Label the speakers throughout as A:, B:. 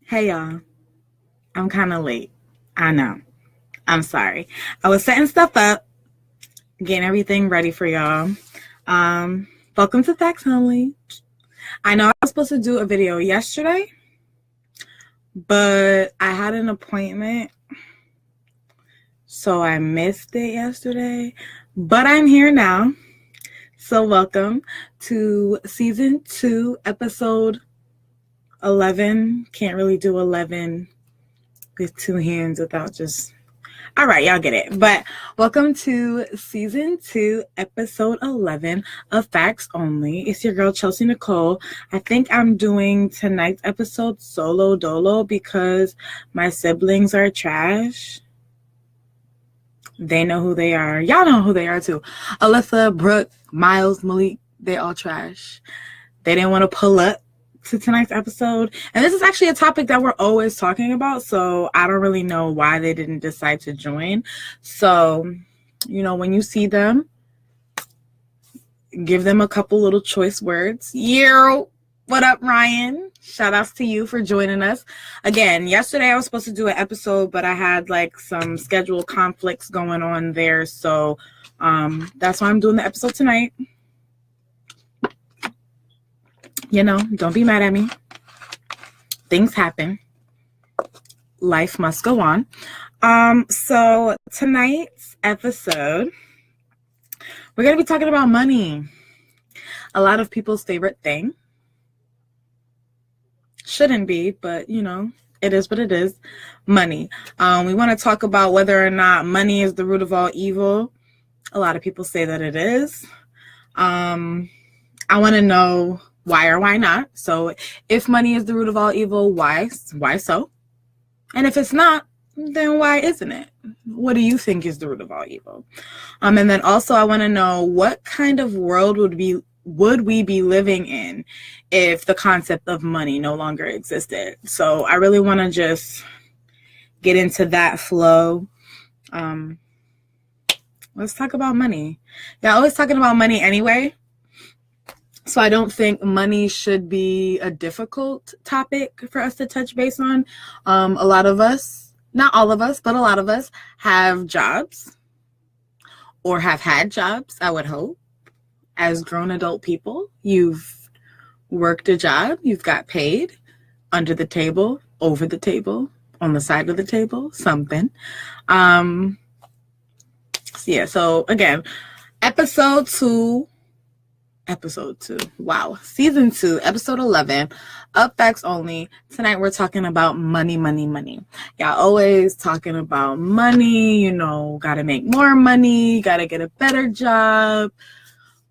A: Hey y'all, I'm kind of late. I know. I'm sorry. I was setting stuff up, getting everything ready for y'all. Welcome to Facts Only. I know I was supposed to do a video yesterday, but I had an appointment, so I missed it yesterday. But I'm here now. So welcome to season 2, episode 11. Can't really do 11 with 2 hands without just... All right, y'all get it. But welcome to season 2, episode 11 of Facts Only. It's your girl, Chelsea Nicolle. I think I'm doing tonight's episode solo dolo because my siblings are trash. They know who they are. Y'all know who they are too. Alyssa, Brooke, Miles, Malik, they all trash. They didn't want to pull up to tonight's episode. And this is actually a topic that we're always talking about, so I don't really know why they didn't decide to join. So, when you see them, give them a couple little choice words. Yo, what up, Ryan? Shout outs to you for joining us. Again, yesterday I was supposed to do an episode, but I had some schedule conflicts going on there. So that's why I'm doing the episode tonight. Don't be mad at me. Things happen. Life must go on. So tonight's episode, we're going to be talking about money. A lot of people's favorite thing. Shouldn't be, but it is what it is. Money. We want to talk about whether or not money is the root of all evil. A lot of people say that it is. I want to know why or why not. So if money is the root of all evil, why so? And if it's not, then why isn't it? What do you think is the root of all evil? And then also I want to know what kind of world would we be living in if the concept of money no longer existed? So I really want to just get into that flow. Let's talk about money. Yeah, always talking about money anyway. So I don't think money should be a difficult topic for us to touch base on. A lot of us, not all of us, but a lot of us have jobs or have had jobs, I would hope. As grown adult people, you've worked a job, you've got paid under the table, over the table, on the side of the table, something. So again, episode 2, wow, season 2, episode 11 of Facts Only. Tonight we're talking about money. Y'all always talking about money, gotta make more money, gotta get a better job.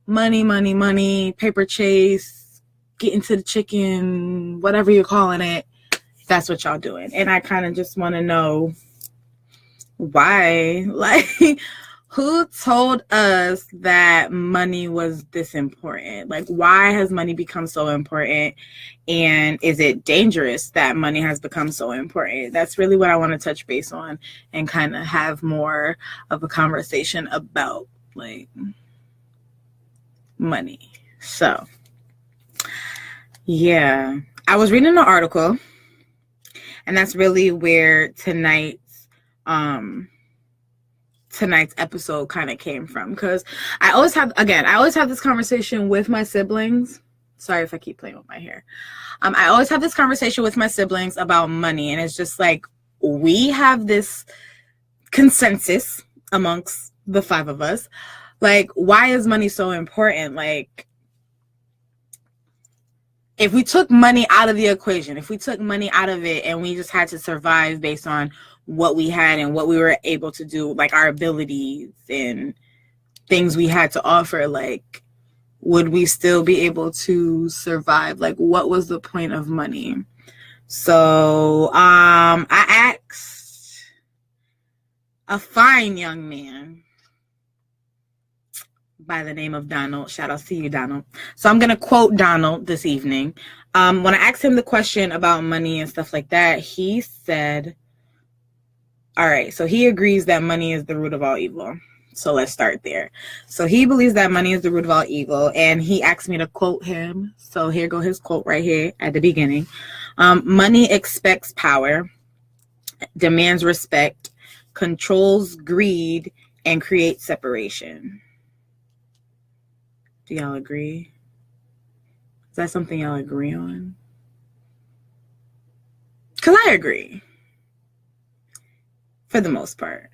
A: Money, paper chase, getting to the chicken, whatever you're calling it. That's what y'all doing. And I kind of just want to know why. Who told us that money was this important? Why has money become so important? And is it dangerous that money has become so important? That's really what I want to touch base on and kind of have more of a conversation about, money. So, yeah, I was reading an article, and that's really where tonight's episode kind of came from, because I always have this conversation with my siblings. Sorry if I keep playing with my hair. I always have this conversation with my siblings about money, and it's just we have this consensus amongst the 5 of us. Why is money so important? If we took money out of the equation, if we took money out of it and we just had to survive based on what we had and what we were able to do, our abilities and things we had to offer, would we still be able to survive? What was the point of money? So I asked a fine young man by the name of Donald. Shout out to you, Donald. So I'm going to quote Donald this evening. When I asked him the question about money and stuff like that, he said, all right, so he agrees that money is the root of all evil. So let's start there. So he believes that money is the root of all evil, and he asked me to quote him. So here go his quote right here at the beginning. Money expects power, demands respect, controls greed, and creates separation. Do y'all agree? Is that something y'all agree on? Because I agree. For the most part.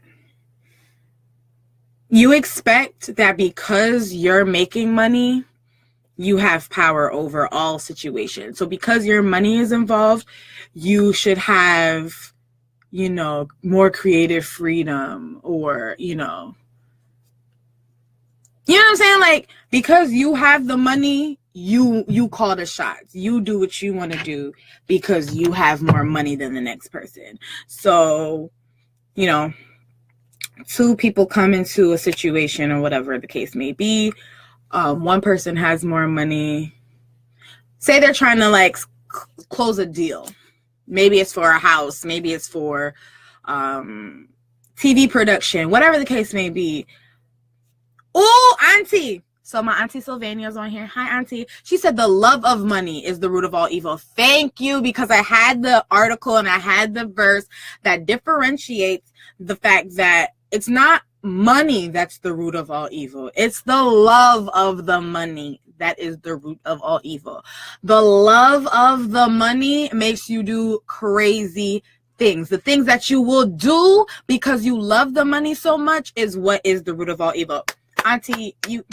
A: You expect that because you're making money, you have power over all situations. So because your money is involved, you should have, more creative freedom, or, you know what I'm saying? Like, because you have the money, you call the shots. You do what you want to do because you have more money than the next person. So, two people come into a situation, or whatever the case may be. One person has more money. Say they're trying to close a deal. Maybe it's for a house. Maybe it's for TV production. Whatever the case may be. Oh, auntie. So my auntie Sylvania's on here. Hi, auntie. She said the love of money is the root of all evil. Thank you, because I had the article and I had the verse that differentiates the fact that it's not money that's the root of all evil. It's the love of the money that is the root of all evil. The love of the money makes you do crazy things. The things that you will do because you love the money so much is what is the root of all evil. Auntie, you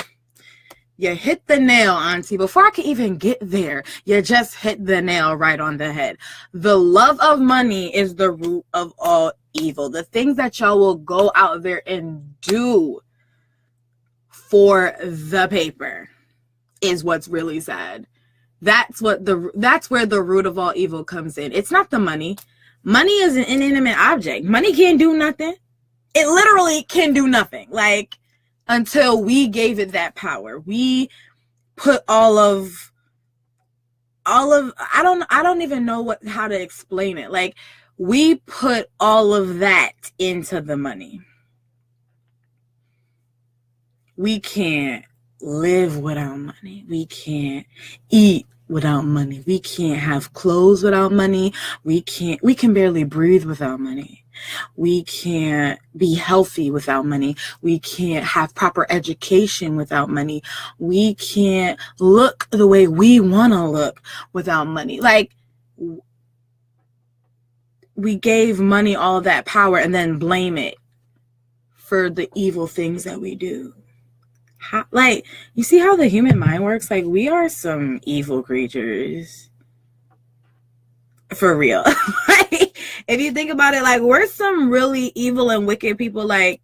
A: hit the nail, auntie. Before I could even get there, you just hit the nail right on the head. The love of money is the root of all evil. The things that y'all will go out there and do for the paper is what's really sad. That's where the root of all evil comes in. It's not the money. Money is an inanimate object. Money can't do nothing. It literally can do nothing. Until we gave it that power. We put all of I don't even know how to explain it. We put all of that into the money. We can't live without money. We can't eat without money. We can't have clothes without money. We can barely breathe without money. We can't be healthy without money. We can't have proper education without money. We can't look the way we want to look without money. We gave money all that power and then blame it for the evil things that we do. You see how the human mind works? We are some evil creatures. For real. If you think about it, we're some really evil and wicked people. They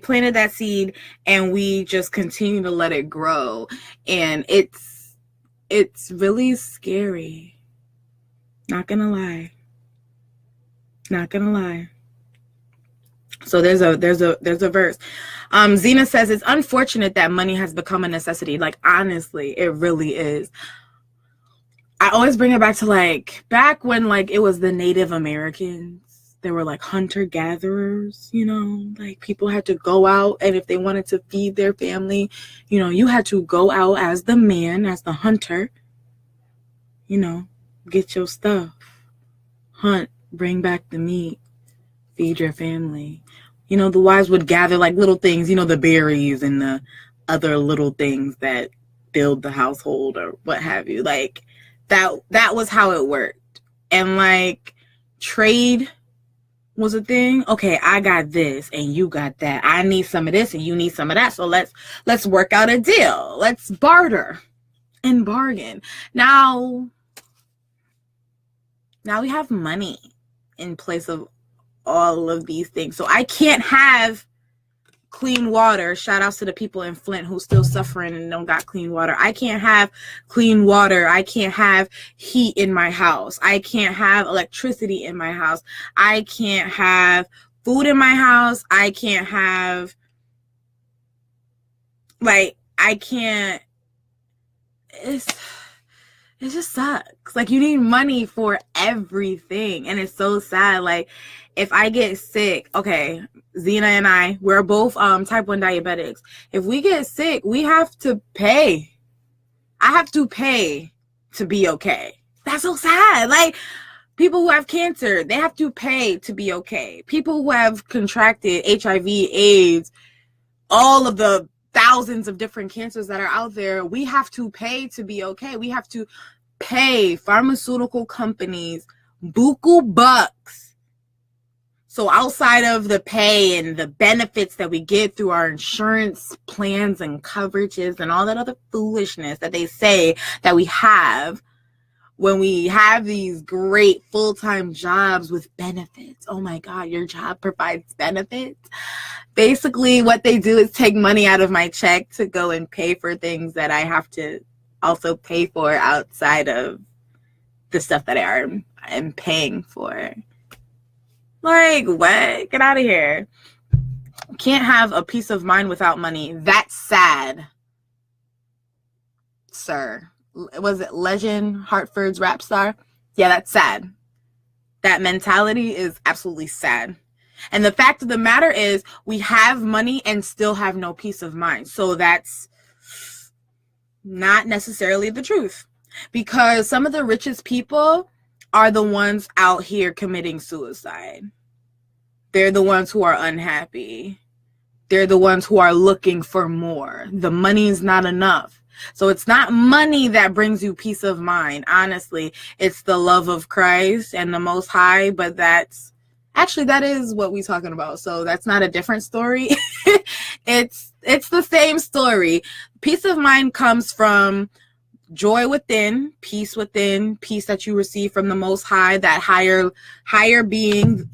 A: planted that seed and we just continue to let it grow. And it's really scary. Not gonna lie. So there's a verse. Zena says it's unfortunate that money has become a necessity. Honestly, it really is. I always bring it back to back when it was the Native Americans. They were hunter-gatherers, people had to go out, and if they wanted to feed their family, you had to go out as the man, as the hunter, get your stuff, hunt, bring back the meat, feed your family. The wives would gather little things, the berries and the other little things that build the household or what have you. That was how it worked. And trade was a thing. Okay, I got this and you got that. I need some of this and you need some of that. So let's work out a deal. Let's barter and bargain. Now we have money in place of all of these things. So I can't have clean water. Shout outs to the people in Flint who's still suffering and don't got clean water. I can't have clean water. I can't have heat in my house. I can't have electricity in my house. I can't have food in my house. I can't have I can't. It just sucks. You need money for everything. And it's so sad. If I get sick, okay, Zena and I, we're both type 1 diabetics. If we get sick, we have to pay. I have to pay to be okay. That's so sad. Like, people who have cancer, they have to pay to be okay. People who have contracted HIV, AIDS, all of the thousands of different cancers that are out there, we have to pay to be okay. We have to pay pharmaceutical companies buku bucks. So outside of the pay and the benefits that we get through our insurance plans and coverages and all that other foolishness that they say that we have, when we have these great full-time jobs with benefits, oh my God, your job provides benefits. Basically, what they do is take money out of my check to go and pay for things that I have to also pay for outside of the stuff that I'm paying for. Like, what? Get out of here. Can't have a peace of mind without money. That's sad, sir. Was it Legend, Hartford's rap star? Yeah, that's sad. That mentality is absolutely sad. And the fact of the matter is, we have money and still have no peace of mind. So that's not necessarily the truth. Because some of the richest people are the ones out here committing suicide. They're the ones who are unhappy. They're the ones who are looking for more. The money is not enough. So it's not money that brings you peace of mind. Honestly, it's the love of Christ and the Most High. But that is what we're talking about. So that's not a different story. It's the same story. Peace of mind comes from joy within, peace that you receive from the Most High, that higher being,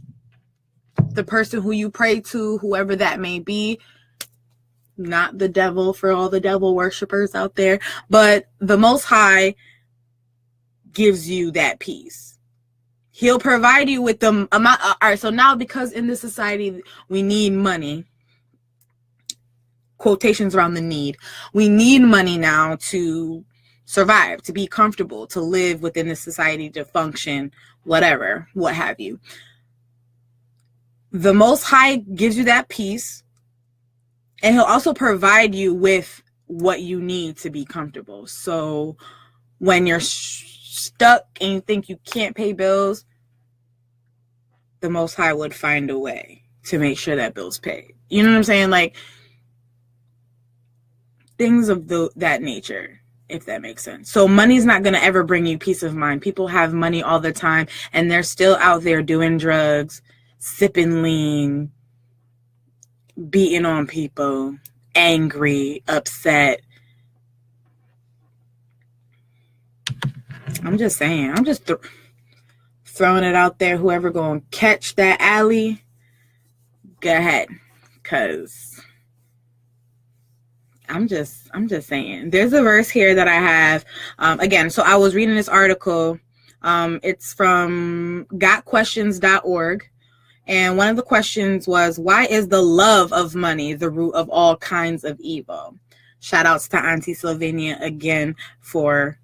A: the person who you pray to, whoever that may be. Not the devil, for all the devil worshipers out there, but the Most High gives you that peace. He'll provide you with the amount. All right, so now, because in this society we need money, quotations around the need, we need money now to survive, to be comfortable, to live within this society, to function, whatever, what have you. The Most High gives you that peace. And he'll also provide you with what you need to be comfortable. So when you're stuck and you think you can't pay bills, the Most High would find a way to make sure that bill's paid. You know what I'm saying? Like, things of that nature, if that makes sense. So money's not going to ever bring you peace of mind. People have money all the time, and they're still out there doing drugs, sipping lean, beating on people, angry, upset. I'm just saying. I'm just throwing it out there. Whoever going to catch that alley, go ahead. Because I'm just saying. There's a verse here that I have. Again, so I was reading this article. It's from gotquestions.org. And one of the questions was, why is the love of money the root of all kinds of evil? Shout outs to Auntie Sylvania again for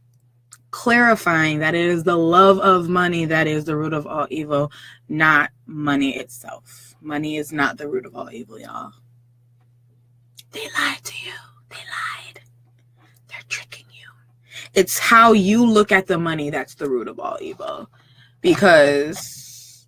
A: clarifying that it is the love of money that is the root of all evil, not money itself. Money is not the root of all evil, y'all. They lied to you. They lied. They're tricking you. It's how you look at the money that's the root of all evil. Because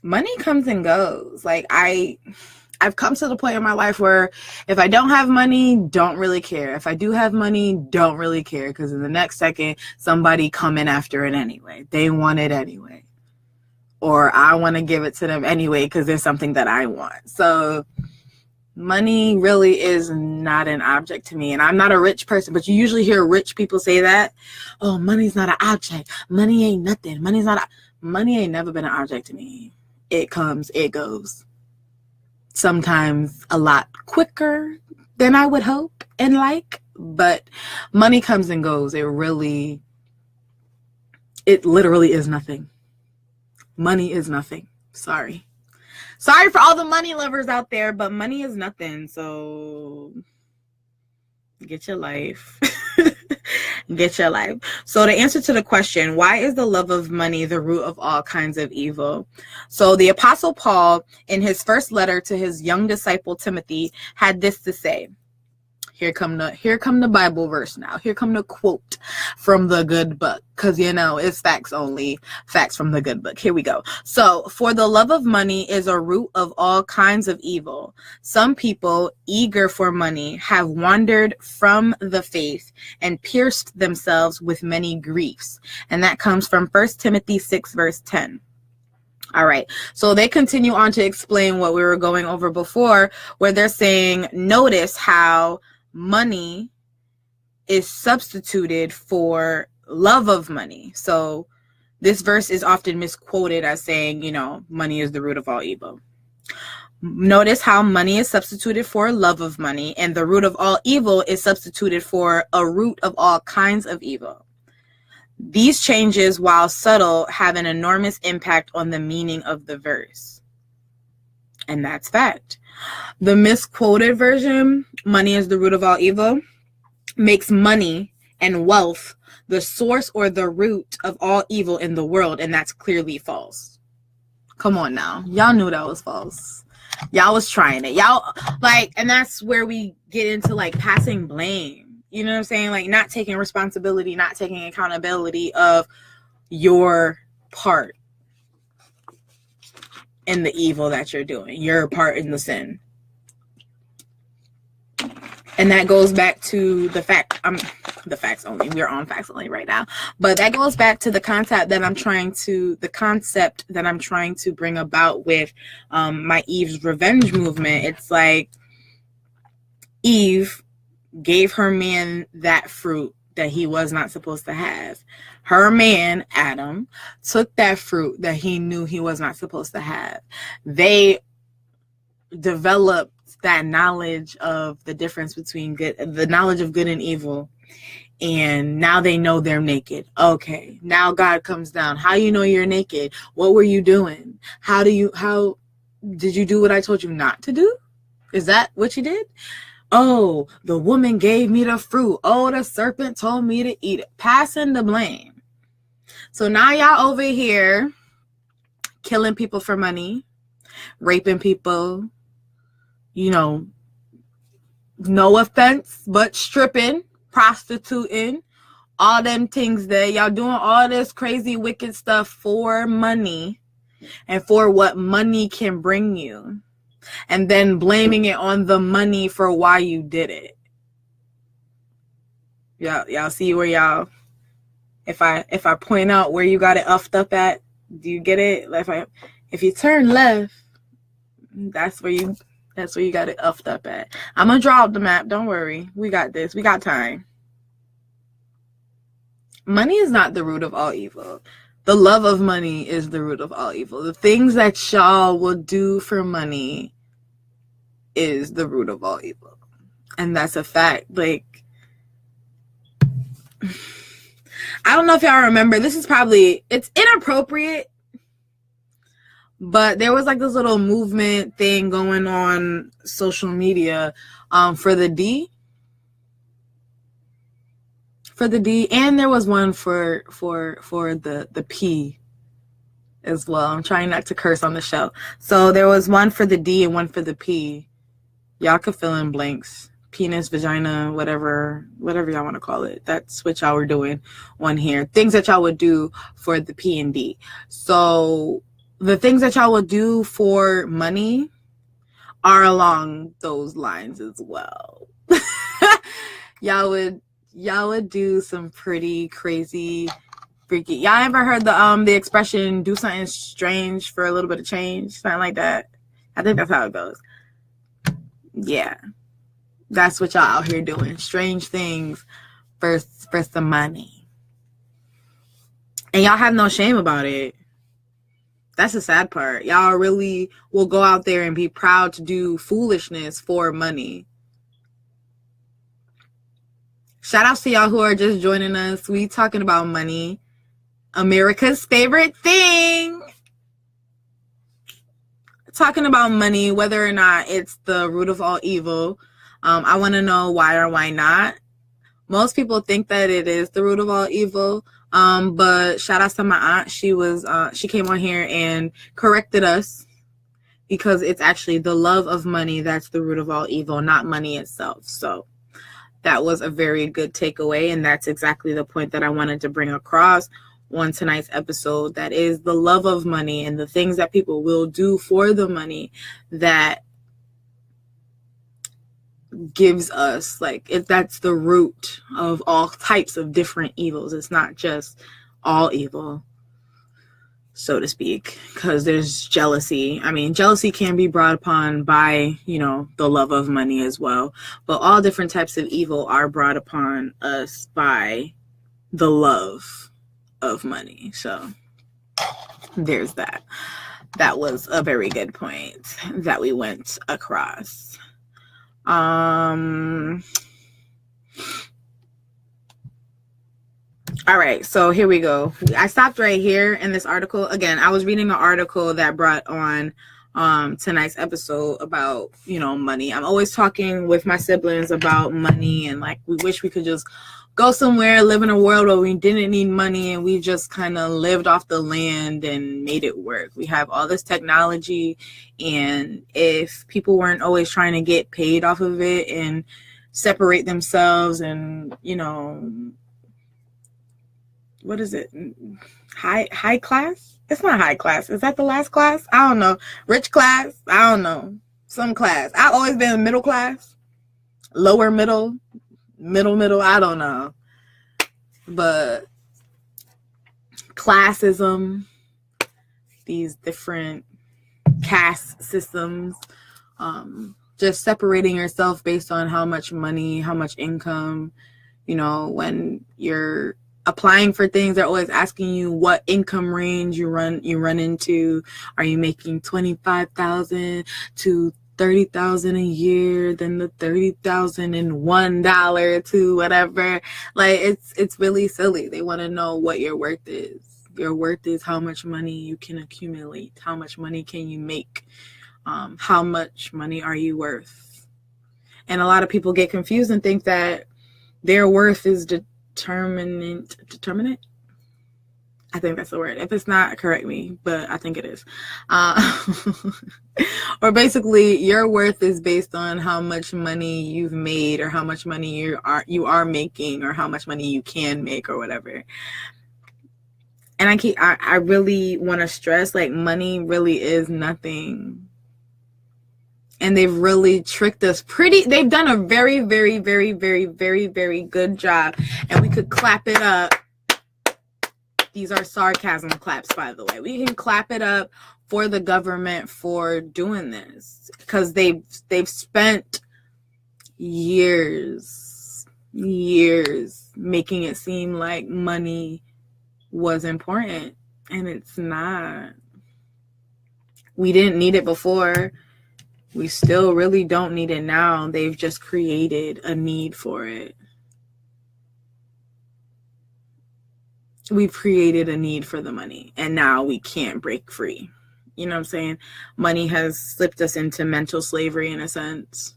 A: money comes and goes. Like, I've come to the point in my life where if I don't have money, don't really care. If I do have money, don't really care. Because in the next second, somebody coming after it anyway. They want it anyway. Or I want to give it to them anyway because there's something that I want. So money really is not an object to me. And I'm not a rich person, but you usually hear rich people say that. Oh, money's not an object. Money ain't nothing. Money ain't never been an object to me. It comes, it goes. Sometimes a lot quicker than I would hope and like, but money comes and goes. It literally is nothing. Money is nothing. Sorry for all the money lovers out there, but money is nothing. So get your life. Get your life. So the answer to the question, why is the love of money the root of all kinds of evil? So the Apostle Paul, in his first letter to his young disciple Timothy, had this to say. Here come the Bible verse now. Here come the quote from the good book. Because, it's facts only. Facts from the good book. Here we go. So, for the love of money is a root of all kinds of evil. Some people, eager for money, have wandered from the faith and pierced themselves with many griefs. And that comes from 1 Timothy 6, verse 10. All right. So they continue on to explain what we were going over before, where they're saying, notice how money is substituted for love of money. So this verse is often misquoted as saying, money is the root of all evil. Notice how money is substituted for love of money, and the root of all evil is substituted for a root of all kinds of evil. These changes, while subtle, have an enormous impact on the meaning of the verse. And that's fact. The misquoted version, money is the root of all evil, makes money and wealth the source or the root of all evil in the world, and that's clearly false. Come on now. Y'all knew that was false. Y'all was trying it. Y'all, and that's where we get into, passing blame. You know what I'm saying? Not taking responsibility, not taking accountability of your part in the evil that you're doing, your part in the sin. And that goes back to the facts only. We're on facts only right now. But that goes back to the concept that I'm trying to bring about with my Eve's revenge movement. It's like Eve gave her man that fruit that he was not supposed to have. Her man, Adam, took that fruit that he knew he was not supposed to have. They developed that knowledge of the difference between the knowledge of good and evil. And now they know they're naked. Okay, now God comes down. How you know you're naked? What were you doing? How did you do what I told you not to do? Is that what you did? Oh, the woman gave me the fruit. Oh, the serpent told me to eat it. Passing the blame. So now y'all over here killing people for money, raping people, no offense, but stripping, prostituting, all them things there. Y'all doing all this crazy, wicked stuff for money and for what money can bring you. And then blaming it on the money for why you did it. Y'all see where y'all, if I point out where you got it uffed up at, do you get it? If you turn left, that's where you got it uffed up at. I'm gonna draw up the map. Don't worry. We got this. We got time. Money is not the root of all evil. The love of money is the root of all evil. The things that y'all will do for money is the root of all evil. And that's a fact. I don't know if y'all remember, it's inappropriate, but there was this little movement thing going on social media for the D. And there was one for the P as well. I'm trying not to curse on the show. So there was one for the D and one for the P. Y'all could fill in blanks. Penis, vagina, whatever y'all want to call it. That's what y'all were doing on here. Things that y'all would do for the P and D. So the things that y'all would do for money are along those lines as well. Y'all would do some pretty crazy, freaky. Y'all ever heard the expression "do something strange for a little bit of change"? Something like that. I think that's how it goes. Yeah, that's what y'all out here doing. Strange things for some money. And y'all have no shame about it. That's the sad part. Y'all really will go out there and be proud to do foolishness for money. Shout outs to y'all who are just joining us. We talking about money. America's favorite thing. Talking about money, whether or not it's the root of all evil. I want to know why or why not. Most people think that it is the root of all evil. But shout out to my aunt. She came on here and corrected us because it's actually the love of money that's the root of all evil, not money itself. So that was a very good takeaway. And that's exactly the point that I wanted to bring across on tonight's episode. That is the love of money and the things that people will do for the money that gives us, like, if that's the root of all types of different evils. It's not just all evil, so to speak, because there's jealousy. I mean, jealousy can be brought upon by, the love of money as well. But all different types of evil are brought upon us by the love of money. So there's that. That was a very good point that we went across. All right, so here we go. I stopped right here in this article. Again, I was reading an article that brought on tonight's episode about, money. I'm always talking with my siblings about money, and like, we wish we could just go somewhere, live in a world where we didn't need money and we just kind of lived off the land and made it work. We have all this technology, and if people weren't always trying to get paid off of it and separate themselves and, what is it? High class? It's not high class. Is that the last class? I don't know. Rich class? I don't know. Some class. I've always been middle class. Lower middle. Middle. I don't know. But classism, these different caste systems, just separating yourself based on how much money, how much income, when you're applying for things, they're always asking you what income range you run into. Are you making $25,000 to $30,000 a year, then the $30,001 to whatever? Like, it's really silly. They want to know what your worth is. Your worth is how much money you can accumulate. How much money can you make? How much money are you worth? And a lot of people get confused and think that their worth is determinate. I think that's the word. If it's not, correct me, but I think it is. Or basically, your worth is based on how much money you've made, or how much money you are making, or how much money you can make, or whatever. And I really want to stress, like, money really is nothing. And they've really tricked us they've done a very, very, very, very, very, very good job. And we could clap it up. These are sarcasm claps, by the way. We can clap it up for the government for doing this, because they've spent years making it seem like money was important, and it's not. We didn't need it before. We still really don't need it now. They've just created a need for it. We've created a need for the money, and now we can't break free. You know what I'm saying? Money has slipped us into mental slavery in a sense.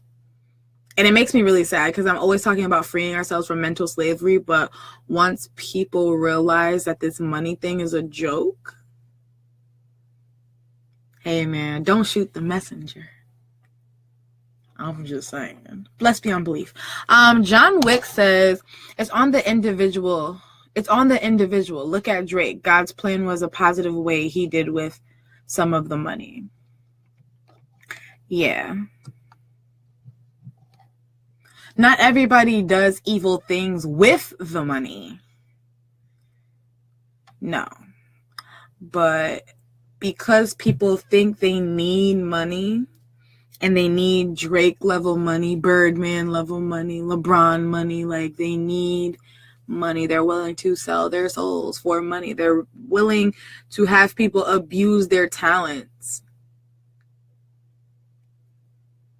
A: And it makes me really sad, because I'm always talking about freeing ourselves from mental slavery. But once people realize that this money thing is a joke, hey man, don't shoot the messenger. I'm just saying. Bless beyond belief. John Wick says, it's on the individual. Look at Drake. God's plan was a positive way he did with some of the money. Yeah. Not everybody does evil things with the money. No. But because people think they need money, and they need Drake level money, Birdman level money, LeBron money, like, they need money. They're willing to sell their souls for money. They're willing to have people abuse their talents.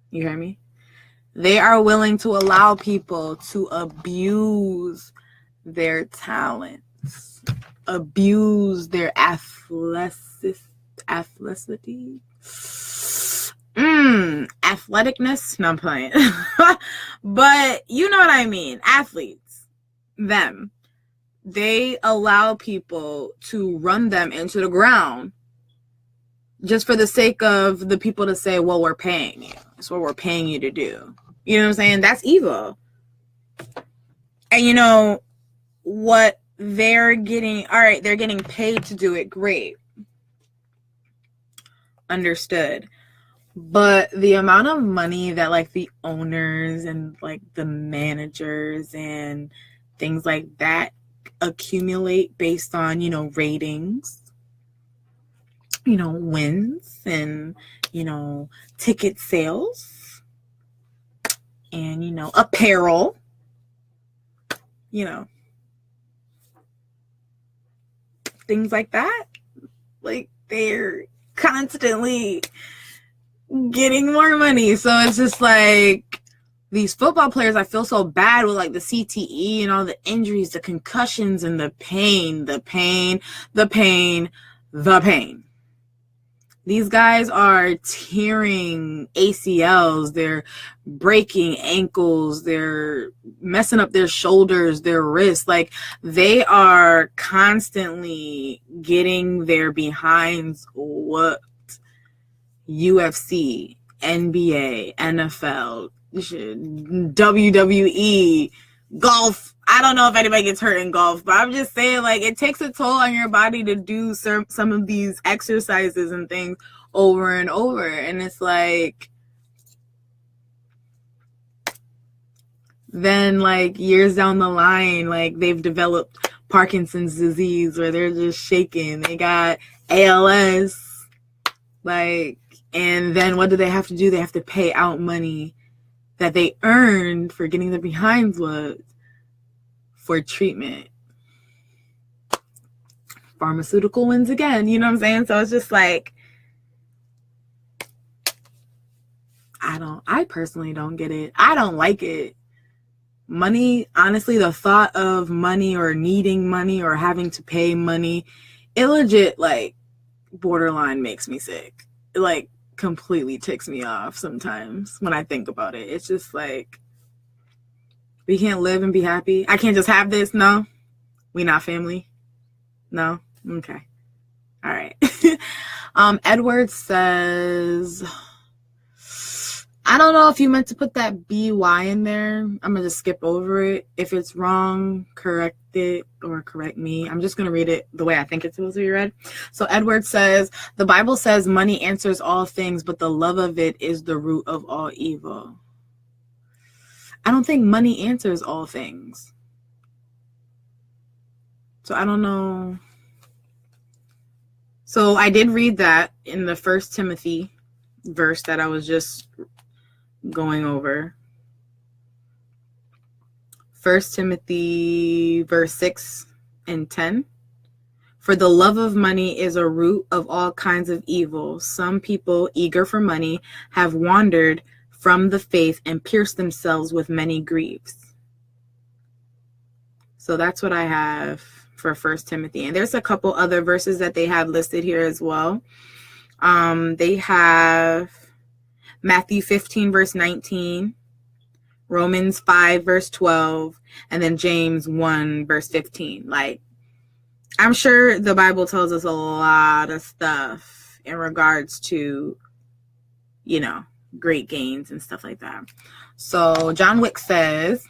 A: You hear me? They are willing to allow people to abuse their talents, abuse their athleticity. Athleticness? No, I'm playing. But you know what I mean. Athletes, them, they allow people to run them into the ground just for the sake of the people to say, well, we're paying you. That's what we're paying you to do. You know what I'm saying? That's evil. And you know what they're getting? All right, they're getting paid to do it. Great. Understood. But the amount of money that like the owners and like the managers and things like that accumulate based on, ratings, wins and, ticket sales and, apparel, things like that. Like they're constantly getting more money. So it's just like these football players, I feel so bad with like the CTE and all the injuries, the concussions and the pain. These guys are tearing ACLs, they're breaking ankles, they're messing up their shoulders, their wrists. Like they are constantly getting their behinds whooped. UFC, NBA, NFL, WWE, golf. I don't know if anybody gets hurt in golf, but I'm just saying, like, it takes a toll on your body to do some of these exercises and things over and over. And it's like, then like years down the line, like they've developed Parkinson's disease where they're just shaking. They got ALS, like, and then what do they have to do? They have to pay out money that they earned for getting their behinds whooped for treatment. Pharmaceutical wins again, you know what I'm saying? So it's just like, I personally don't get it. I don't like it. Money, honestly, the thought of money or needing money or having to pay money, it legit, like, borderline makes me sick. It, like, completely ticks me off sometimes when I think about it. It's just like, we can't live and be happy. I can't just have this. No, we not family. No. Okay. All right. Edward says, I don't know if you meant to put that BY in there. I'm going to just skip over it. If it's wrong, correct it or correct me. I'm just going to read it the way I think it's supposed to be read. So Edward says, the Bible says money answers all things, but the love of it is the root of all evil. I don't think money answers all things. So I don't know. So I did read that in the 1 Timothy verse that I was just going over. 1 Timothy verse 6 and 10. For the love of money is a root of all kinds of evil. Some people, eager for money, have wandered from the faith and pierced themselves with many griefs. So that's what I have for 1 Timothy. And there's a couple other verses that they have listed here as well. They have Matthew 15 verse 19, Romans 5 verse 12, and then James 1 verse 15. Like, I'm sure the Bible tells us a lot of stuff in regards to, great gains and stuff like that. So John Wick says,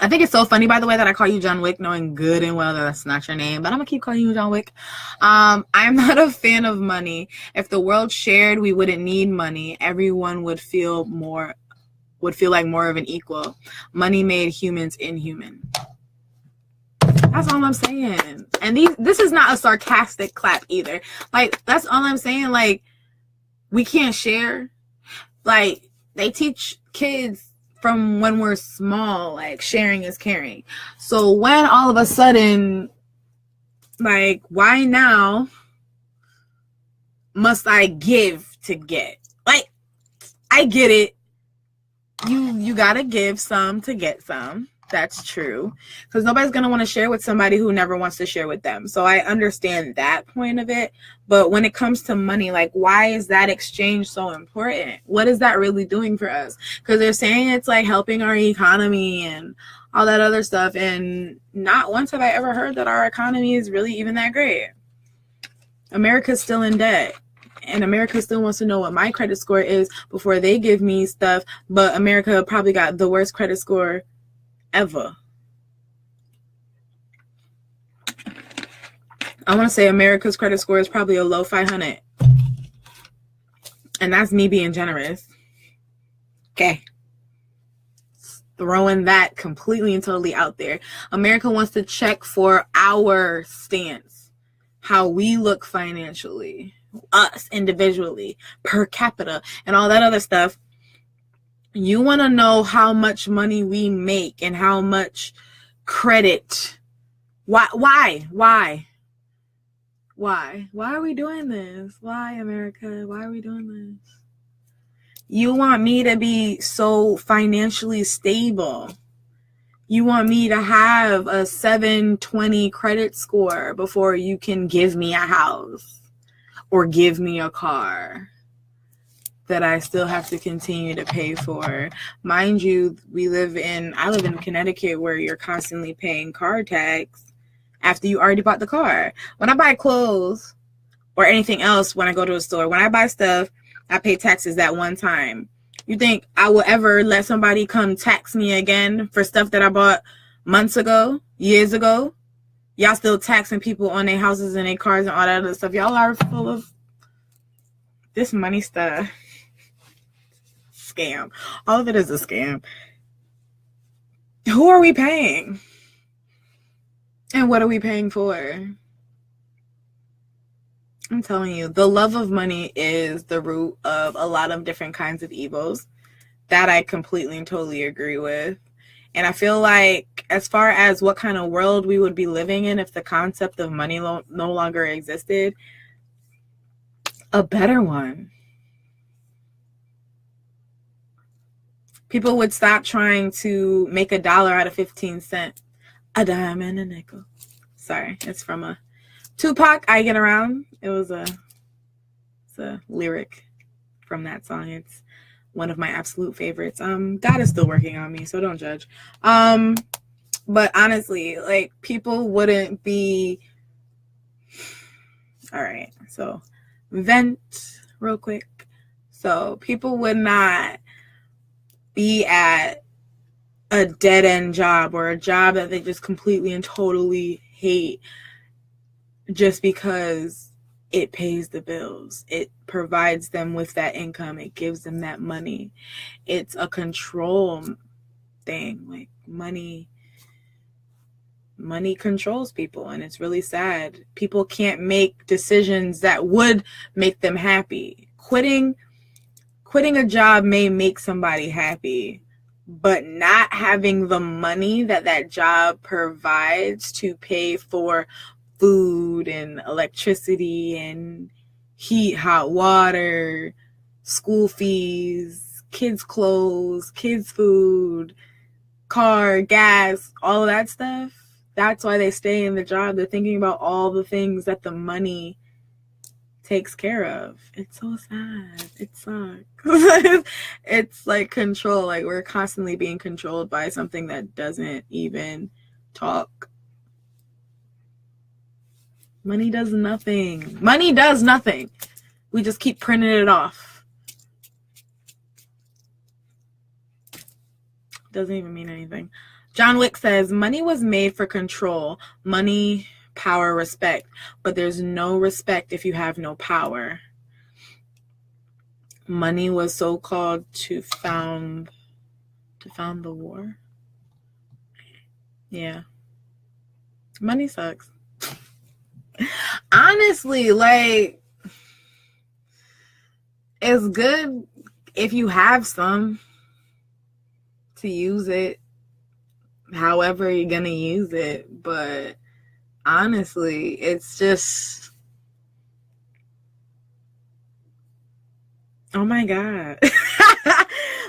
A: I think it's so funny, by the way, that I call you John Wick, knowing good and well that that's not your name, but I'm gonna keep calling you John Wick. I'm not a fan of money. If the world shared, we wouldn't need money. Everyone would feel like more of an equal. Money made humans inhuman. That's all I'm saying. And this is not a sarcastic clap either. Like, that's all I'm saying. Like, we can't share. Like, they teach kids from when we're small, like, sharing is caring. So when all of a sudden, like, why now must I give to get? Like, I get it. You gotta give some to get some. That's true. Because nobody's going to want to share with somebody who never wants to share with them. So I understand that point of it. But when it comes to money, like, why is that exchange so important? What is that really doing for us? Because they're saying it's like helping our economy and all that other stuff. And not once have I ever heard that our economy is really even that great. America's still in debt. And America still wants to know what my credit score is before they give me stuff. But America probably got the worst credit score ever. I want to say America's credit score is probably a low 500. And that's me being generous. Okay. Throwing that completely and totally out there. America wants to check for our stance, how we look financially, us individually, per capita, and all that other stuff. You want to know how much money we make and how much credit. Why? Why are we doing this? Why, America? Why are we doing this? You want me to be so financially stable. You want me to have a 720 credit score before you can give me a house or give me a car that I still have to continue to pay for. Mind you, I live in Connecticut, where you're constantly paying car tax after you already bought the car. When I buy clothes or anything else, when I go to a store, when I buy stuff, I pay taxes that one time. You think I will ever let somebody come tax me again for stuff that I bought months ago, years ago? Y'all still taxing people on their houses and their cars and all that other stuff. Y'all are full of this money stuff. Scam. All of it is a scam. Who are we paying? And what are we paying for? I'm telling you, the love of money is the root of a lot of different kinds of evils. That I completely and totally agree with. And I feel like as far as what kind of world we would be living in if the concept of money no longer existed, a better one. People would stop trying to make $1 out of 15 cents. A dime and a nickel. Sorry, it's from a Tupac, I Get Around. It's a lyric from that song. It's one of my absolute favorites. God is still working on me, so don't judge. But honestly, like, people wouldn't be. All right, so vent real quick. So people would not be at a dead-end job or a job that they just completely and totally hate just because it pays the bills. It provides them with that income. It gives them that money. It's a control thing. Like, money controls people, and it's really sad. People can't make decisions that would make them happy. Quitting a job may make somebody happy, but not having the money that job provides to pay for food and electricity and heat, hot water, school fees, kids' clothes, kids' food, car, gas, all of that stuff. That's why they stay in the job. They're thinking about all the things that the money takes care of. It's so sad. It sucks. It's like control. Like, we're constantly being controlled by something that doesn't even talk. Money does nothing. Money does nothing. We just keep printing it off. Doesn't even mean anything. John Wick says, money was made for control. Money, power, respect. But there's no respect if you have no power. Money was so called to found the war. Yeah. Money sucks. Honestly, like, it's good if you have some to use it however you're gonna use it, but honestly, it's just, oh my God.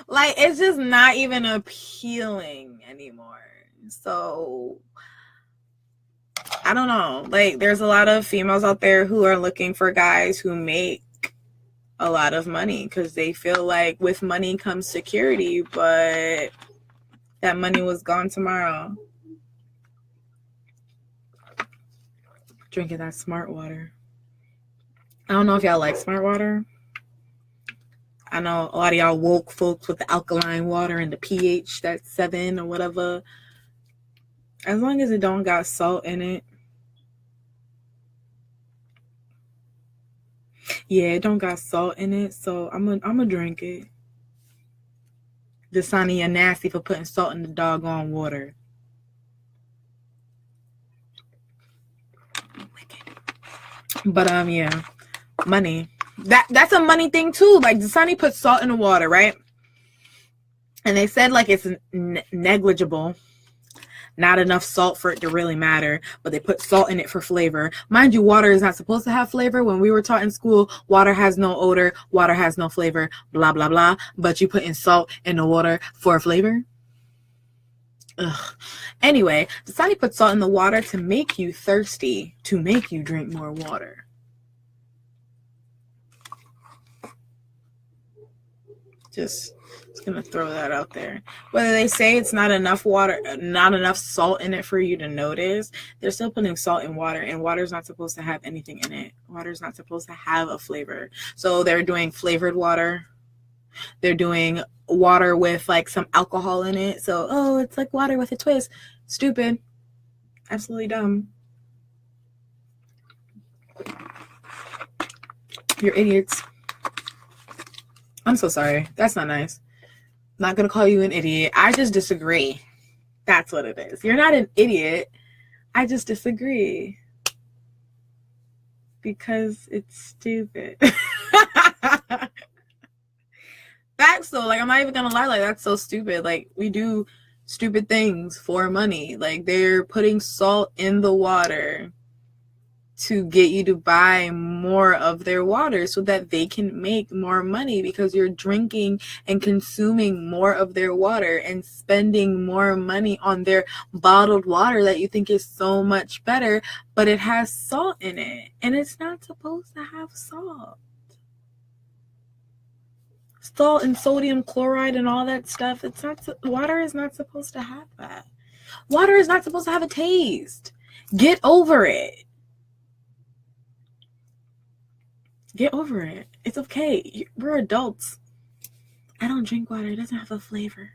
A: Like, it's just not even appealing anymore. So I don't know. Like, there's a lot of females out there who are looking for guys who make a lot of money because they feel like with money comes security, but that money was gone tomorrow. Drinking that smart water. I don't know if y'all like smart water. I know a lot of y'all woke folks with the alkaline water and the pH that's 7 or whatever. As long as it don't got salt in it. Yeah, it don't got salt in it, so I'm gonna drink it. Dasani, you're nasty for putting salt in the doggone water. But yeah, money. That's a money thing too. Like Dasani puts salt in the water, right? And they said like it's negligible. Not enough salt for it to really matter, but they put salt in it for flavor. Mind you, water is not supposed to have flavor. When we were taught in school, water has no odor, water has no flavor, blah, blah, blah. But you put in salt in the water for flavor? Ugh. Anyway, Dasani puts salt in the water to make you thirsty, to make you drink more water. Just gonna throw that out there. Whether they say it's not enough water, not enough salt in it for you to notice, they're still putting salt in water, and water's not supposed to have anything in it. Water's not supposed to have a flavor. So they're doing flavored water. They're doing water with like some alcohol in it. So, oh, it's like water with a twist. Stupid. Absolutely dumb. You're idiots. I'm so sorry. That's not nice. Not gonna call you an idiot. I just disagree. That's what it is. You're not an idiot. I just disagree. Because it's stupid. Facts though, like I'm not even gonna lie, like that's so stupid. Like we do stupid things for money. Like they're putting salt in the water to get you to buy more of their water so that they can make more money, because you're drinking and consuming more of their water and spending more money on their bottled water that you think is so much better, but it has salt in it, and it's not supposed to have salt. Salt and sodium chloride and all that stuff, it's not, water is not supposed to have that. Water is not supposed to have a taste. Get over it. Get over it. It's okay. We're adults. I don't drink water. It doesn't have a flavor.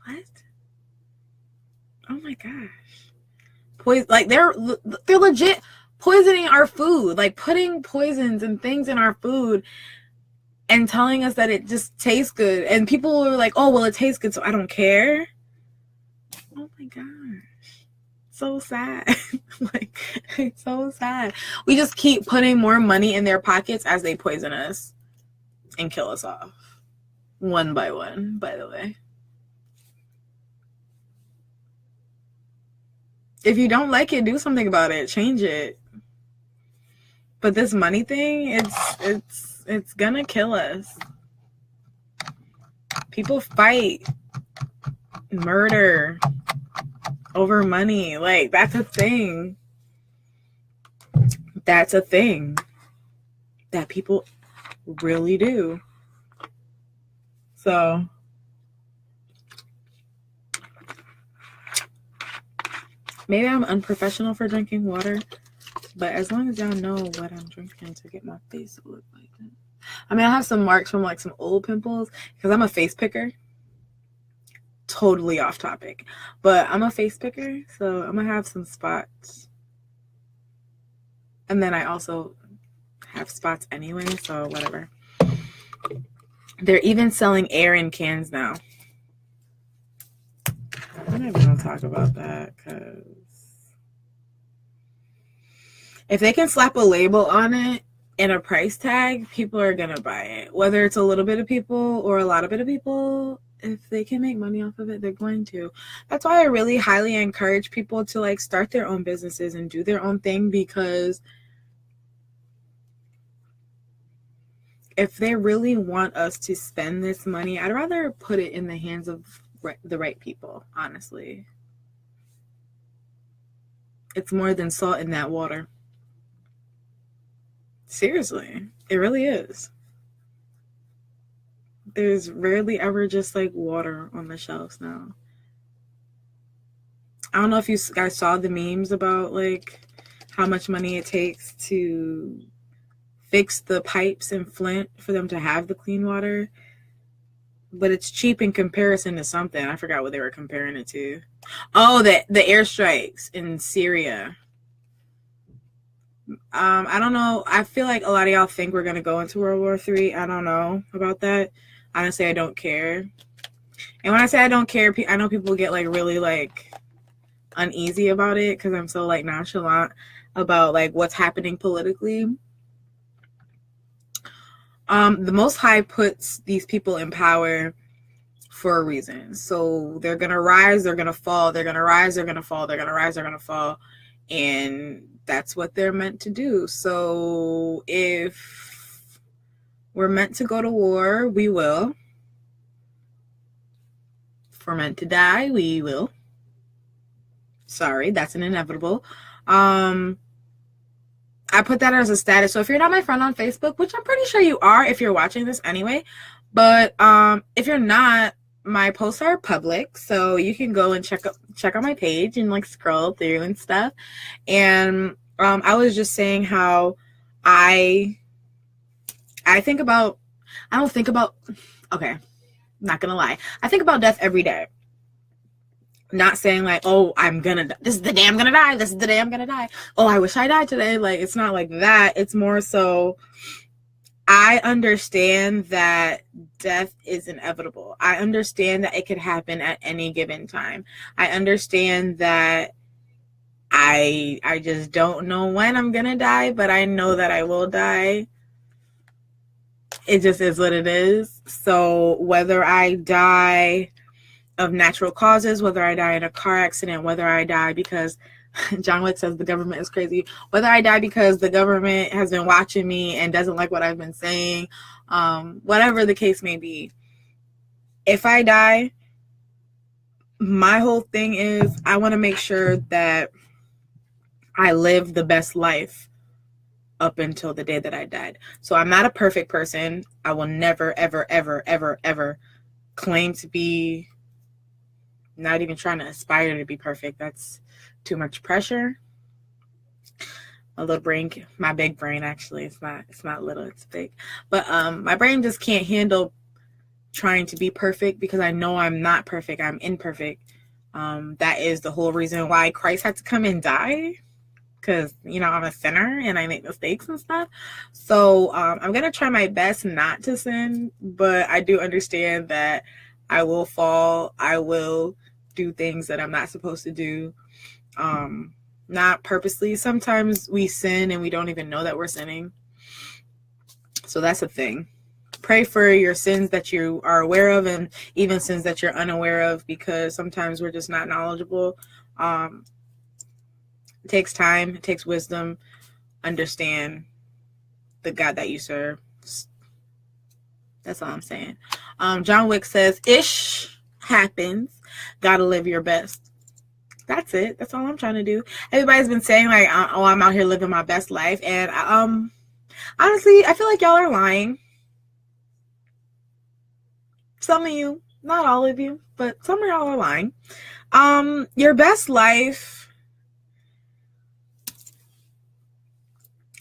A: What? Oh my gosh. Like they're legit poisoning our food. Like putting poisons and things in our food and telling us that it just tastes good. And people are like, oh, well, it tastes good, so I don't care. Oh my gosh. So sad. Like, it's so sad. We just keep putting more money in their pockets as they poison us and kill us off. One by one, by the way. If you don't like it, do something about it. Change it. But this money thing, it's gonna kill us. People fight, murder over money. Like, that's a thing. That's a thing that people really do. So maybe I'm unprofessional for drinking water, but as long as y'all know what I'm drinking to get my face to look like that. I mean, I have some marks from like some old pimples because I'm a face picker. Totally off topic, but I'm a face picker, so I'm gonna have some spots. And then I also have spots anyway, so whatever. They're even selling air in cans now. I'm not even gonna talk about that because if they can slap a label on it and a price tag, people are gonna buy it. Whether it's a little bit of people or a lot of bit of people, if they can make money off of it, they're going to. That's why I really highly encourage people to like start their own businesses and do their own thing, because if they really want us to spend this money, I'd rather put it in the hands of the right people, honestly. It's more than salt in that water. Seriously, it really is. There's rarely ever just like water on the shelves now. I don't know if you guys saw the memes about like how much money it takes to fix the pipes in Flint for them to have the clean water. but it's cheap in comparison to something. I forgot what they were comparing it to. Oh, the airstrikes in Syria. I don't know. I feel like a lot of y'all think we're gonna go into World War III. I don't know about that. Honestly, I don't care. And when I say I don't care, I know people get like really like uneasy about it because I'm so like nonchalant about like what's happening politically. The Most High puts these people in power for a reason. So they're gonna rise, they're gonna fall, they're gonna rise, they're gonna fall, they're gonna rise, they're gonna fall, and that's what they're meant to do. So if we're meant to go to war, we will. If we're meant to die, we will. Sorry, that's an inevitable. I put that as a status. So if you're not my friend on Facebook, which I'm pretty sure you are if you're watching this anyway, but if you're not, my posts are public, so you can go and check out my page and like scroll through and stuff. And I was just saying how I think about, okay, not gonna lie, I think about death every day. Not saying like, oh, I'm gonna die. This is the day I'm gonna die. This is the day I'm gonna die. Oh, I wish I died today. Like, it's not like that. It's more so I understand that death is inevitable. I understand that it could happen at any given time. I understand that I just don't know when I'm gonna die, but I know that I will die. It just is what it is. So whether I die of natural causes, whether I die in a car accident, whether I die because John Wick says the government is crazy, whether I die because the government has been watching me and doesn't like what I've been saying, whatever the case may be, if I die, my whole thing is I want to make sure that I live the best life up until the day that I died. So I'm not a perfect person. I will never, ever, ever, ever, ever claim to be, not even trying to aspire to be perfect. That's too much pressure. My little brain, my big brain actually, it's not little, it's big. But my brain just can't handle trying to be perfect because I know I'm not perfect. I'm imperfect. That is the whole reason why Christ had to come and die, because, you know, I'm a sinner and I make mistakes and stuff. So I'm going to try my best not to sin, but I do understand that I will fall. I will do things that I'm not supposed to do. Not purposely. Sometimes we sin and we don't even know that we're sinning. So that's a thing. Pray for your sins that you are aware of and even sins that you're unaware of, because sometimes we're just not knowledgeable. It takes time. It takes wisdom. Understand the God that you serve. That's all I'm saying. John Wick says, ish happens. Gotta live your best. That's it. That's all I'm trying to do. Everybody's been saying like, oh, I'm out here living my best life. And honestly, I feel like y'all are lying. Some of you, not all of you, but some of y'all are lying. Your best life,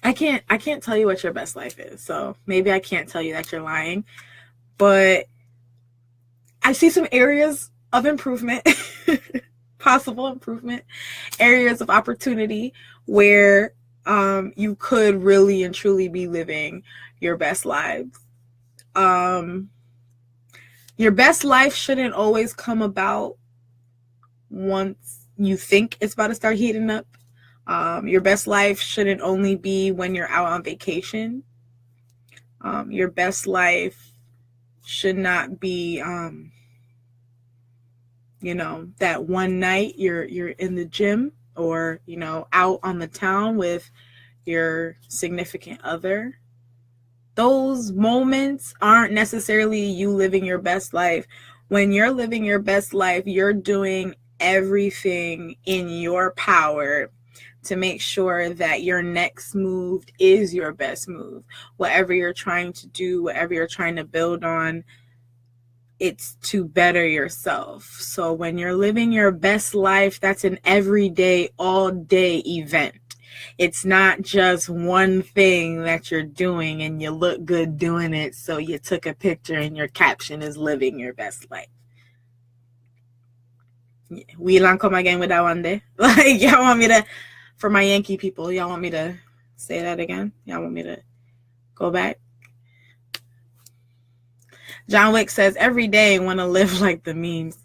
A: I can't tell you what your best life is. So maybe I can't tell you that you're lying, but I see some areas of improvement, possible improvement, areas of opportunity where you could really and truly be living your best lives. Your best life shouldn't always come about once you think it's about to start heating up. Your best life shouldn't only be when you're out on vacation. Your best life should not be, that one night you're in the gym or, out on the town with your significant other. Those moments aren't necessarily you living your best life. When you're living your best life, you're doing everything in your power to make sure that your next move is your best move. Whatever you're trying to do, whatever you're trying to build on, it's to better yourself. So when you're living your best life, that's an everyday, all day event. It's not just one thing that you're doing and you look good doing it, so you took a picture and your caption is living your best life. We don't come again with that one day. Like, y'all want me to, for my Yankee people, y'all want me to say that again? Y'all want me to go back? John Wick says, every day want to live like the memes.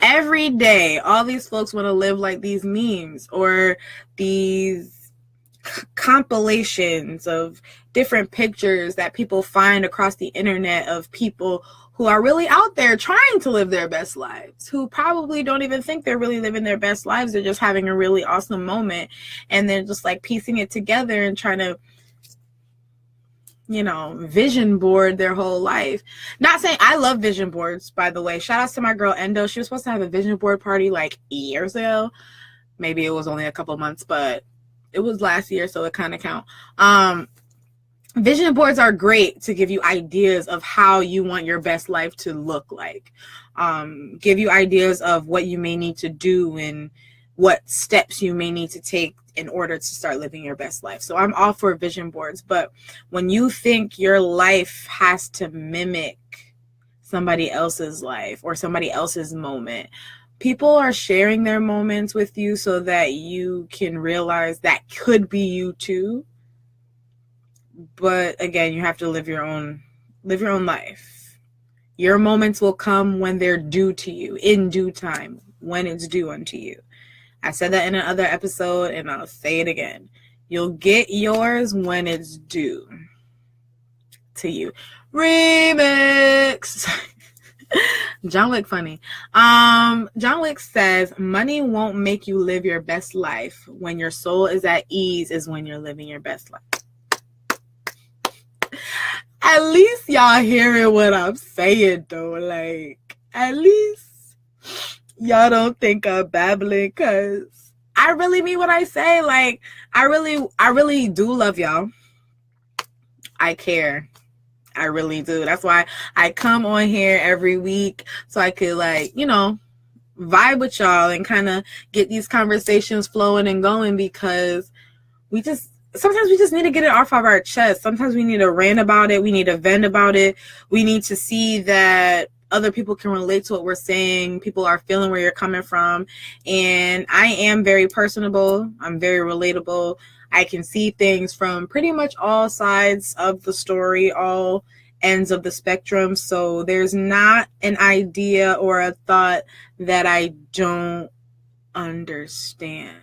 A: Every day, all these folks want to live like these memes or these compilations of different pictures that people find across the internet of people who are really out there trying to live their best lives, who probably don't even think they're really living their best lives. They're just having a really awesome moment, and they're just like piecing it together and trying to, you know, vision board their whole life. Not saying I love vision boards, by the way. Shout out to my girl Endo. She was supposed to have a vision board party like years ago. Maybe it was only a couple months, but it was last year, so it kind of count. Vision boards are great to give you ideas of how you want your best life to look like. Give you ideas of what you may need to do and what steps you may need to take in order to start living your best life. So I'm all for vision boards, but when you think your life has to mimic somebody else's life or somebody else's moment, people are sharing their moments with you so that you can realize that could be you too. But again, you have to live your own life. Your moments will come when they're due to you, in due time, when it's due unto you. I said that in another episode, and I'll say it again. You'll get yours when it's due to you. Remix. John Wick funny. John Wick says, money won't make you live your best life. When your soul is at ease is when you're living your best life. At least y'all hearing what I'm saying, though. Like, at least y'all don't think I'm babbling, because I really mean what I say. Like, I really do love y'all. I care. I really do. That's why I come on here every week, so I could, like, you know, vibe with y'all and kind of get these conversations flowing and going, because sometimes we just need to get it off of our chest. Sometimes we need to rant about it. We need to vent about it. We need to see that other people can relate to what we're saying. People are feeling where you're coming from. And I am very personable. I'm very relatable. I can see things from pretty much all sides of the story, all ends of the spectrum. So there's not an idea or a thought that I don't understand.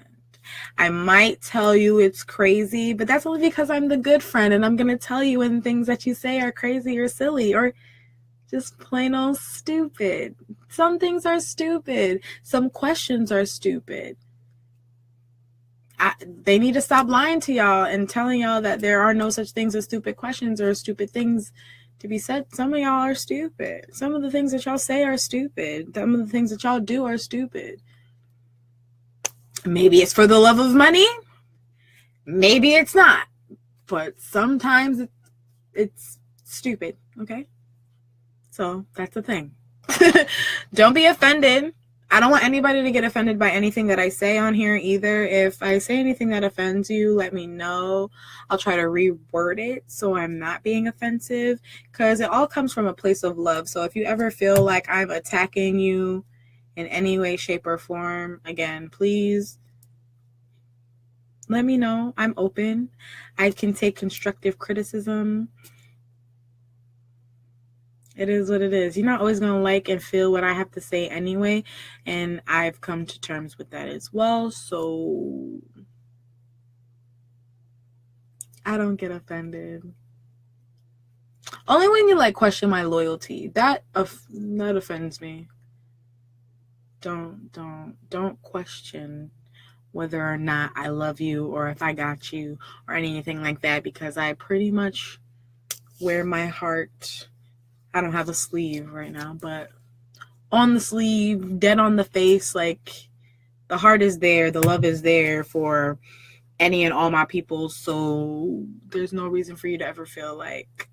A: I might tell you it's crazy, but that's only because I'm the good friend, and I'm going to tell you when things that you say are crazy or silly or just plain old stupid. Some things are stupid. Some questions are stupid. They need to stop lying to y'all and telling y'all that there are no such things as stupid questions or stupid things to be said. Some of y'all are stupid. Some of the things that y'all say are stupid. Some of the things that y'all do are stupid. Maybe it's for the love of money. Maybe it's not. But sometimes it's stupid, okay? So that's the thing. Don't be offended. I don't want anybody to get offended by anything that I say on here either. If I say anything that offends you, let me know. I'll try to reword it so I'm not being offensive, because it all comes from a place of love. So if you ever feel like I'm attacking you in any way, shape, or form, again, please let me know. I'm open. I can take constructive criticism. It is what it is. You're not always going to like and feel what I have to say anyway, and I've come to terms with that as well, so I don't get offended. Only when you, like, question my loyalty. That offends me. Don't question whether or not I love you or if I got you or anything like that, because I pretty much wear my heart. I don't have a sleeve right now, but on the sleeve, dead on the face, like, the heart is there, the love is there for any and all my people, so there's no reason for you to ever feel like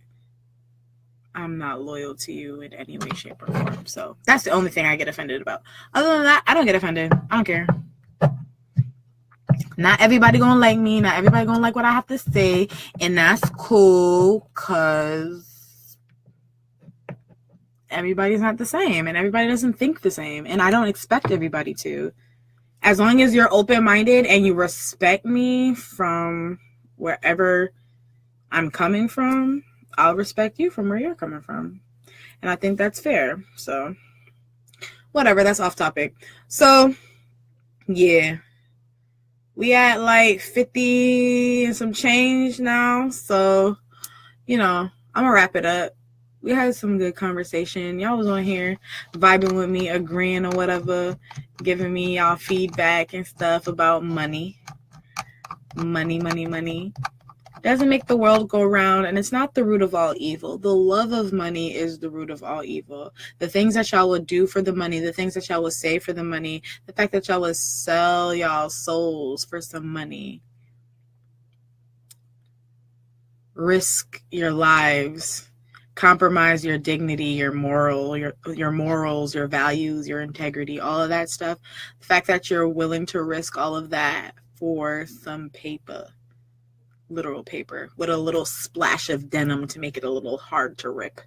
A: I'm not loyal to you in any way, shape, or form. So that's the only thing I get offended about. Other than that, I don't get offended. I don't care. Not everybody gonna like me. Not everybody gonna like what I have to say. And that's cool, because everybody's not the same. And everybody doesn't think the same. And I don't expect everybody to. As long as you're open-minded and you respect me from wherever I'm coming from, I'll respect you from where you're coming from. And I think that's fair. So, whatever. That's off topic. So, yeah. We at like 50 and some change now. So, I'm going to wrap it up. We had some good conversation. Y'all was on here vibing with me, agreeing or whatever, giving me y'all feedback and stuff about money. Money. Doesn't make the world go round, and it's not the root of all evil. The love of money is the root of all evil. The things that y'all would do for the money, the things that y'all would say for the money, the fact that y'all would sell y'all souls for some money, risk your lives, compromise your dignity, your morals, your values, your integrity, all of that stuff. The fact that you're willing to risk all of that for some paper, literal paper, with a little splash of denim to make it a little hard to rip.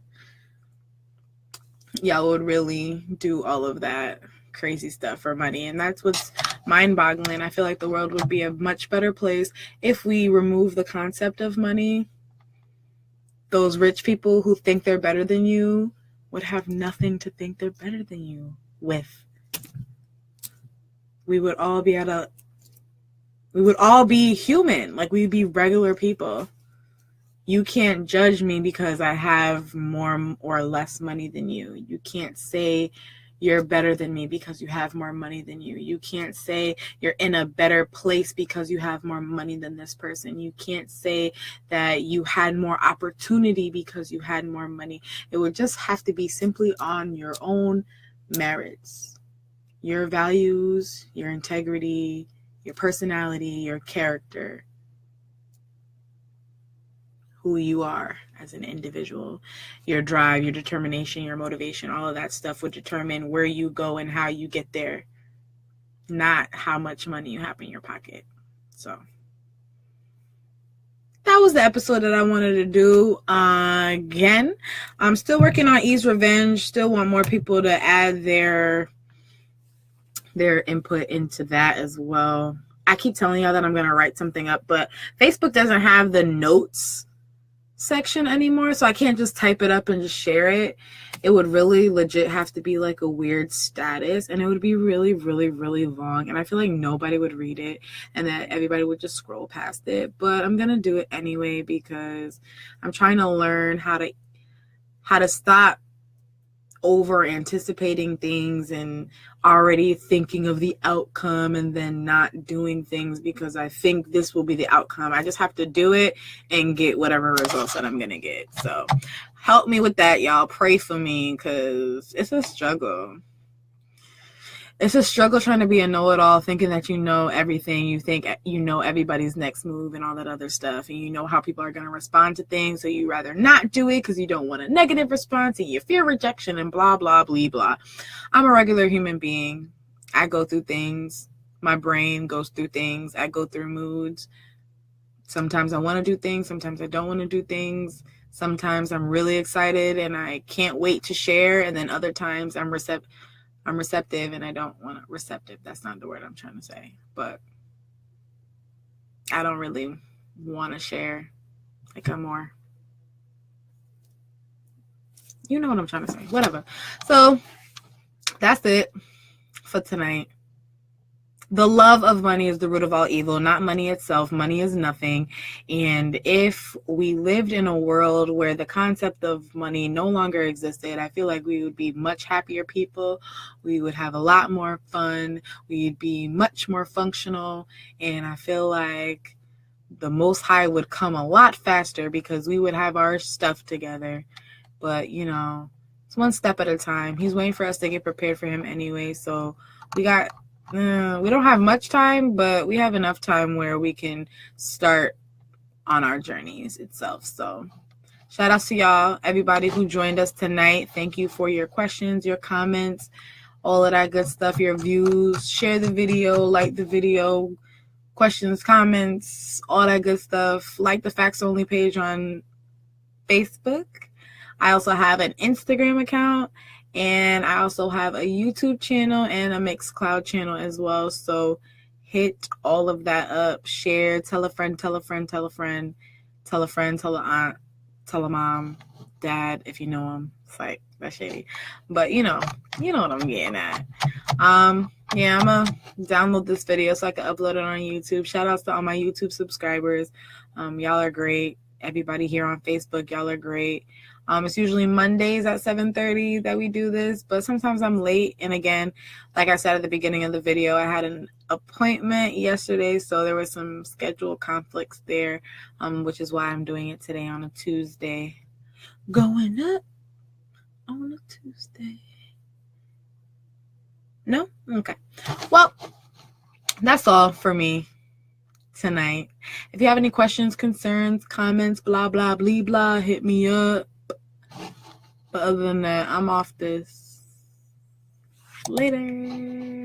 A: Y'all would really do all of that crazy stuff for money. And that's what's mind-boggling. I feel like the world would be a much better place if we remove the concept of money. Those rich people who think they're better than you would have nothing to think they're better than you with. We would all be human. Like, we'd be regular people. You can't judge me because I have more or less money than you. You can't say you're better than me because you have more money than you. You can't say you're in a better place because you have more money than this person. You can't say that you had more opportunity because you had more money. It would just have to be simply on your own merits, your values, your integrity, your personality, your character, who you are as an individual, your drive, your determination, your motivation, all of that stuff would determine where you go and how you get there, not how much money you have in your pocket. So that was the episode that I wanted to do. Again, I'm still working on E's Revenge. Still want more people to add their input into that as well. I keep telling y'all that I'm going to write something up, but Facebook doesn't have the notes section anymore, so I can't just type it up and just share it. It would really legit have to be like a weird status, and it would be really, really, really long, and I feel like nobody would read it and that everybody would just scroll past it. But I'm gonna do it anyway because I'm trying to learn how to stop over anticipating things and already thinking of the outcome and then not doing things because I think this will be the outcome. I just have to do it and get whatever results that I'm gonna get. So help me with that, y'all. Pray for me because it's a struggle. It's a struggle trying to be a know-it-all, thinking that you know everything. You think you know everybody's next move and all that other stuff. And you know how people are going to respond to things. So you rather not do it because you don't want a negative response and you fear rejection and blah, blah, blah, blah. I'm a regular human being. I go through things. My brain goes through things. I go through moods. Sometimes I want to do things. Sometimes I don't want to do things. Sometimes I'm really excited and I can't wait to share. And then other times I'm receptive and I don't want to receptive. That's not the word I'm trying to say, but I don't really want to share. Like I'm more, you know what I'm trying to say, whatever. So that's it for tonight. The love of money is the root of all evil, not money itself. Money is nothing. And if we lived in a world where the concept of money no longer existed, I feel like we would be much happier people. We would have a lot more fun. We'd be much more functional. And I feel like the Most High would come a lot faster because we would have our stuff together. But, you know, it's one step at a time. He's waiting for us to get prepared for him anyway. So we don't have much time, but we have enough time where we can start on our journeys itself. So shout out to y'all, everybody who joined us tonight. Thank you for your questions, your comments, all of that good stuff, your views. Share the video, like the video, questions, comments, all that good stuff. Like the Facts Only page on Facebook. I also have an Instagram account, and I also have a YouTube channel and a Mixcloud channel as well. So hit all of that up. Share, tell a friend, tell a friend, tell a friend, tell a friend, tell a aunt, tell a mom, dad, if you know them. It's like, that's shady. But you know what I'm getting at. Yeah, I'm gonna download this video so I can upload it on YouTube. Shout outs to all my YouTube subscribers. Y'all are great. Everybody here on Facebook, y'all are great. It's usually Mondays at 7:30 that we do this, but sometimes I'm late. And again, like I said at the beginning of the video, I had an appointment yesterday, so there was some schedule conflicts there, which is why I'm doing it today on a Tuesday. Going up on a Tuesday. No? Okay. Well, that's all for me tonight. If you have any questions, concerns, comments, blah, blah, blee, blah, hit me up. But other than that, I'm off this. Later.